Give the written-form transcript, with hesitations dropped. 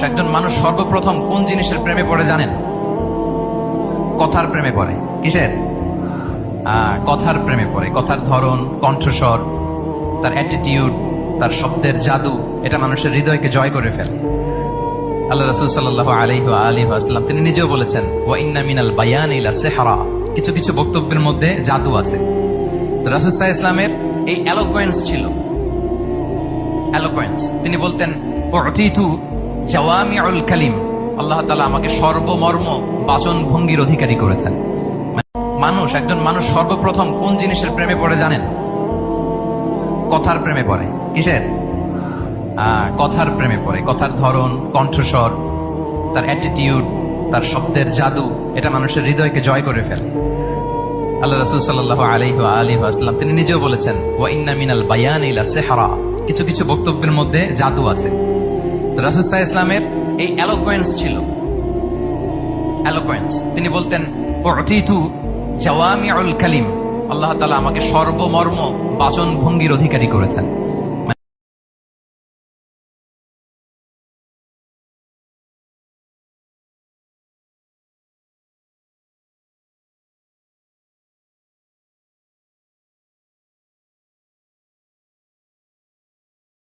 একজন মানুষ সর্বপ্রথম কোন জিনিসের প্রেমে পড়ে জানেন? কথার প্রেমে পড়ে। কিসের? কথার প্রেমে পড়ে। কথার ধরন, কণ্ঠস্বর, তার অ্যাটিটিউড, তার শব্দের জাদু, এটা মানুষের হৃদয়কে জয় করে ফেলে। আল্লাহ রাসূল সাল্লাল্লাহু আলাইহি ওয়া আলিহি ওয়াসাল্লাম তিনি নিজেও বলেছেন, ওয়া ইন্না মিনাল বায়ানি লা সিহরা, কিছু কিছু বক্তব্যের মধ্যে জাদু আছে। তো রাসূল সাল্লাল্লাহু আলাইহি ওয়াসাল্লামের এই এলোকোয়েন্স ছিল। এলোকোয়েন্স, তিনি বলতেন, উতিতু জাওয়ামিউল কালিম, আল্লাহ তাআলা আমাকে সর্বমর্ম বাচন ভঙ্গির অধিকারী করেছেন। একজন মানুষ সর্বপ্রথম কোন জিনিসের প্রেমে পড়ে জানেন? কথার প্রেমে পড়ে। কিসের? কথার প্রেমে পড়ে। কথার ধরন, কণ্ঠস্বর, তার অ্যাটিটিউড, তার শব্দের জাদু, এটা মানুষের হৃদয়কে জয় করে ফেলে। আল্লাহ রাসূল সাল্লাল্লাহু আলাইহি ওয়া আলিহি ওয়াসাল্লাম তিনি নিজেও বলেছেন, ওয়া ইন্না মিনাল বায়ানি লা সিহরা, কিছু কিছু বক্তব্যের মধ্যে জাদু আছে। তো রাসূল সাল্লাল্লাহু আলাইহি ওয়াসাল্লামের এই এলোকোয়েন্স ছিল। এলোকোয়েন্স, তিনি বলতেন, উতিতু জাওয়ামিউল কালিম, আল্লাহ তাআলা আমাকে সর্বমর্ম বাচন ভঙ্গির অধিকারী করেছেন।